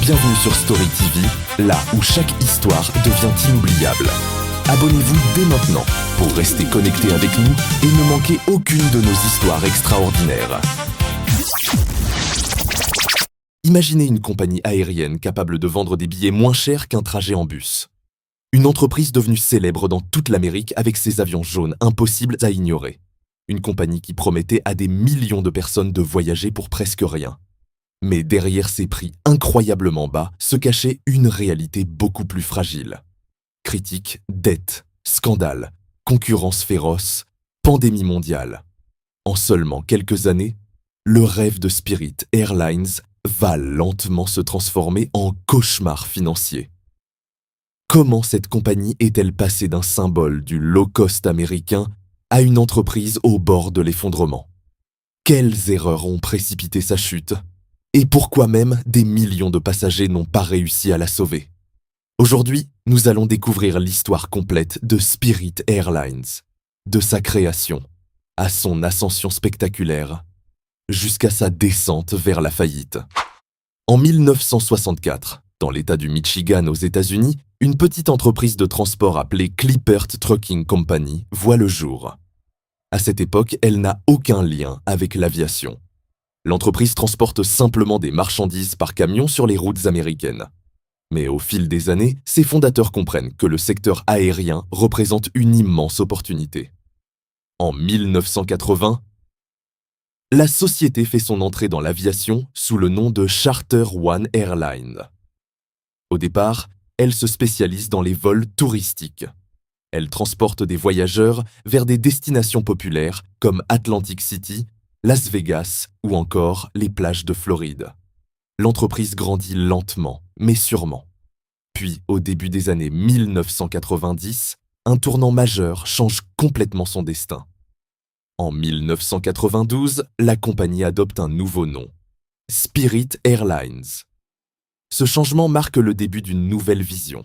Bienvenue sur Story TV, là où chaque histoire devient inoubliable. Abonnez-vous dès maintenant pour rester connecté avec nous et ne manquer aucune de nos histoires extraordinaires. Imaginez une compagnie aérienne capable de vendre des billets moins chers qu'un trajet en bus. Une entreprise devenue célèbre dans toute l'Amérique avec ses avions jaunes impossibles à ignorer. Une compagnie qui promettait à des millions de personnes de voyager pour presque rien. Mais derrière ces prix incroyablement bas se cachait une réalité beaucoup plus fragile. Critiques, dettes, scandales, concurrence féroce, pandémie mondiale. En seulement quelques années, le rêve de Spirit Airlines va lentement se transformer en cauchemar financier. Comment cette compagnie est-elle passée d'un symbole du low-cost américain à une entreprise au bord de l'effondrement? Quelles erreurs ont précipité sa chute? Et pourquoi même des millions de passagers n'ont pas réussi à la sauver? Aujourd'hui, nous allons découvrir l'histoire complète de Spirit Airlines, de sa création, à son ascension spectaculaire, jusqu'à sa descente vers la faillite. En 1964, dans l'État du Michigan aux États-Unis, une petite entreprise de transport appelée Clippert Trucking Company voit le jour. À cette époque, elle n'a aucun lien avec l'aviation. L'entreprise transporte simplement des marchandises par camion sur les routes américaines. Mais au fil des années, ses fondateurs comprennent que le secteur aérien représente une immense opportunité. En 1980, la société fait son entrée dans l'aviation sous le nom de Charter One Airlines. Au départ, elle se spécialise dans les vols touristiques. Elle transporte des voyageurs vers des destinations populaires comme Atlantic City, Las Vegas ou encore les plages de Floride. L'entreprise grandit lentement, mais sûrement. Puis, au début des années 1990, un tournant majeur change complètement son destin. En 1992, la compagnie adopte un nouveau nom, Spirit Airlines. Ce changement marque le début d'une nouvelle vision.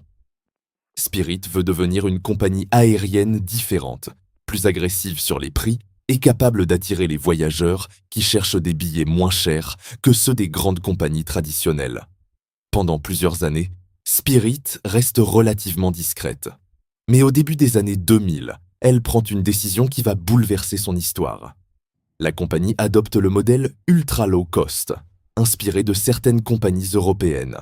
Spirit veut devenir une compagnie aérienne différente, plus agressive sur les prix et capable d'attirer les voyageurs qui cherchent des billets moins chers que ceux des grandes compagnies traditionnelles. Pendant plusieurs années, Spirit reste relativement discrète. Mais au début des années 2000, elle prend une décision qui va bouleverser son histoire. La compagnie adopte le modèle ultra low cost, inspiré de certaines compagnies européennes.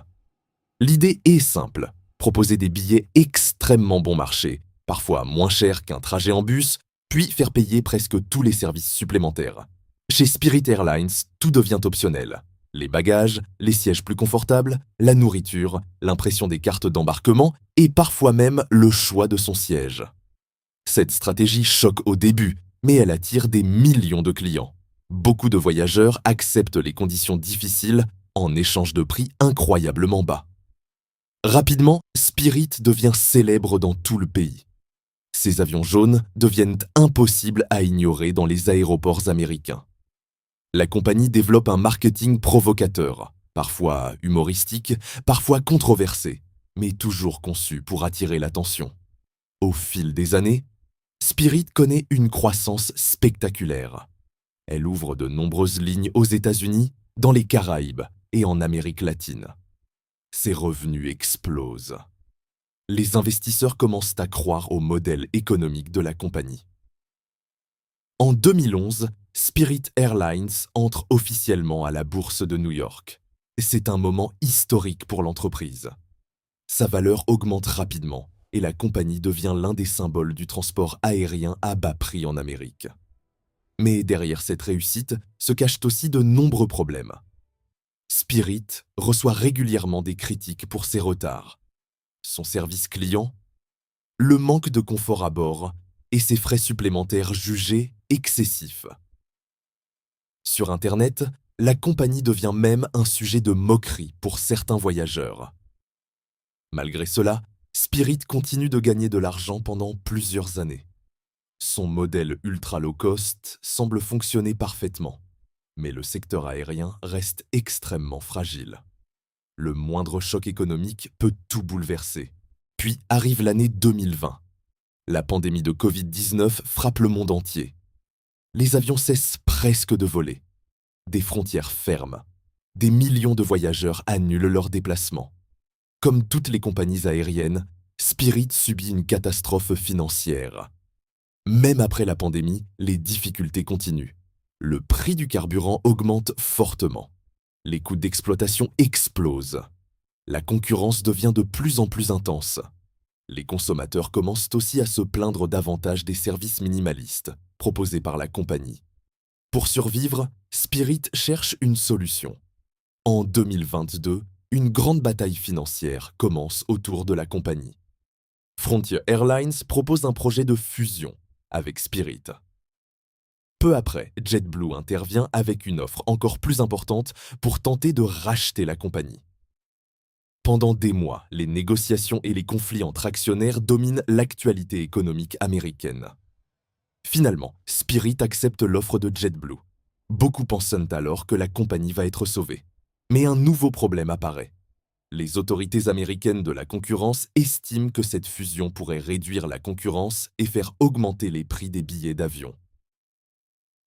L'idée est simple, proposer des billets extrêmement bon marché, parfois moins chers qu'un trajet en bus, puis faire payer presque tous les services supplémentaires. Chez Spirit Airlines, tout devient optionnel. Les bagages, les sièges plus confortables, la nourriture, l'impression des cartes d'embarquement et parfois même le choix de son siège. Cette stratégie choque au début, mais elle attire des millions de clients. Beaucoup de voyageurs acceptent les conditions difficiles en échange de prix incroyablement bas. Rapidement, Spirit devient célèbre dans tout le pays. Ces avions jaunes deviennent impossibles à ignorer dans les aéroports américains. La compagnie développe un marketing provocateur, parfois humoristique, parfois controversé, mais toujours conçu pour attirer l'attention. Au fil des années, Spirit connaît une croissance spectaculaire. Elle ouvre de nombreuses lignes aux États-Unis, dans les Caraïbes et en Amérique latine. Ses revenus explosent. Les investisseurs commencent à croire au modèle économique de la compagnie. En 2011, Spirit Airlines entre officiellement à la bourse de New York. C'est un moment historique pour l'entreprise. Sa valeur augmente rapidement et la compagnie devient l'un des symboles du transport aérien à bas prix en Amérique. Mais derrière cette réussite se cachent aussi de nombreux problèmes. Spirit reçoit régulièrement des critiques pour ses retards, son service client, le manque de confort à bord et ses frais supplémentaires jugés excessifs. Sur Internet, la compagnie devient même un sujet de moquerie pour certains voyageurs. Malgré cela, Spirit continue de gagner de l'argent pendant plusieurs années. Son modèle ultra low cost semble fonctionner parfaitement, mais le secteur aérien reste extrêmement fragile. Le moindre choc économique peut tout bouleverser. Puis arrive l'année 2020. La pandémie de Covid-19 frappe le monde entier. Les avions cessent presque de voler. Des frontières ferment. Des millions de voyageurs annulent leurs déplacements. Comme toutes les compagnies aériennes, Spirit subit une catastrophe financière. Même après la pandémie, les difficultés continuent. Le prix du carburant augmente fortement. Les coûts d'exploitation explosent. La concurrence devient de plus en plus intense. Les consommateurs commencent aussi à se plaindre davantage des services minimalistes proposés par la compagnie. Pour survivre, Spirit cherche une solution. En 2022, une grande bataille financière commence autour de la compagnie. Frontier Airlines propose un projet de fusion avec Spirit. Peu après, JetBlue intervient avec une offre encore plus importante pour tenter de racheter la compagnie. Pendant des mois, les négociations et les conflits entre actionnaires dominent l'actualité économique américaine. Finalement, Spirit accepte l'offre de JetBlue. Beaucoup pensent alors que la compagnie va être sauvée. Mais un nouveau problème apparaît. Les autorités américaines de la concurrence estiment que cette fusion pourrait réduire la concurrence et faire augmenter les prix des billets d'avion.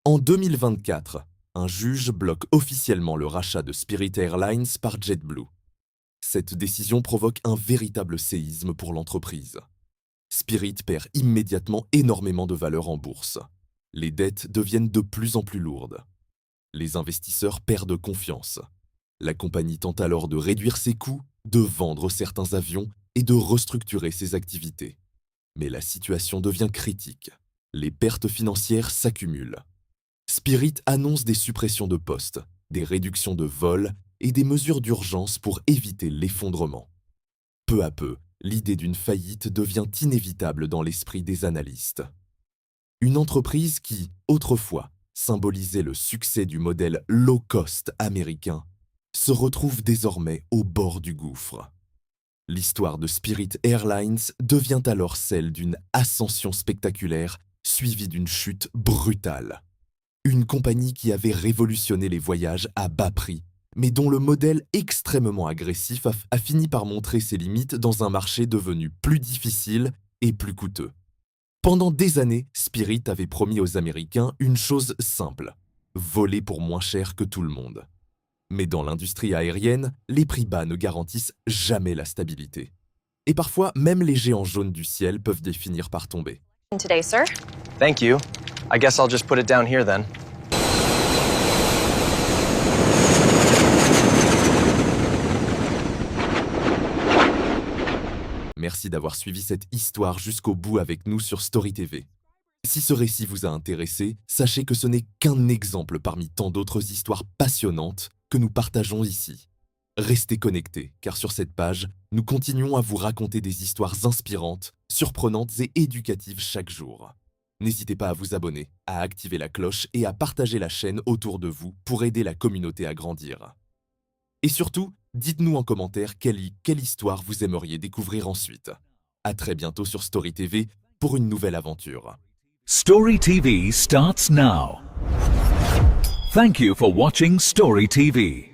En 2024, un juge bloque officiellement le rachat de Spirit Airlines par JetBlue. Cette décision provoque un véritable séisme pour l'entreprise. Spirit perd immédiatement énormément de valeur en bourse. Les dettes deviennent de plus en plus lourdes. Les investisseurs perdent confiance. La compagnie tente alors de réduire ses coûts, de vendre certains avions et de restructurer ses activités. Mais la situation devient critique. Les pertes financières s'accumulent. Spirit annonce des suppressions de postes, des réductions de vols et des mesures d'urgence pour éviter l'effondrement. Peu à peu, l'idée d'une faillite devient inévitable dans l'esprit des analystes. Une entreprise qui, autrefois, symbolisait le succès du modèle low-cost américain, se retrouve désormais au bord du gouffre. L'histoire de Spirit Airlines devient alors celle d'une ascension spectaculaire suivie d'une chute brutale. Une compagnie qui avait révolutionné les voyages à bas prix, mais dont le modèle extrêmement agressif a fini par montrer ses limites dans un marché devenu plus difficile et plus coûteux. Pendant des années, Spirit avait promis aux Américains une chose simple, voler pour moins cher que tout le monde. Mais dans l'industrie aérienne, les prix bas ne garantissent jamais la stabilité. Et parfois, même les géants jaunes du ciel peuvent finir par tomber. Today, sir. Thank you. I guess I'll just put it down here then. Merci d'avoir suivi cette histoire jusqu'au bout avec nous sur Story TV. Si ce récit vous a intéressé, sachez que ce n'est qu'un exemple parmi tant d'autres histoires passionnantes que nous partageons ici. Restez connectés, car sur cette page, nous continuons à vous raconter des histoires inspirantes, surprenantes et éducatives chaque jour. N'hésitez pas à vous abonner, à activer la cloche et à partager la chaîne autour de vous pour aider la communauté à grandir. Et surtout, dites-nous en commentaire quelle histoire vous aimeriez découvrir ensuite. À très bientôt sur Story TV pour une nouvelle aventure. Story TV starts now. Thank you for watching Story TV.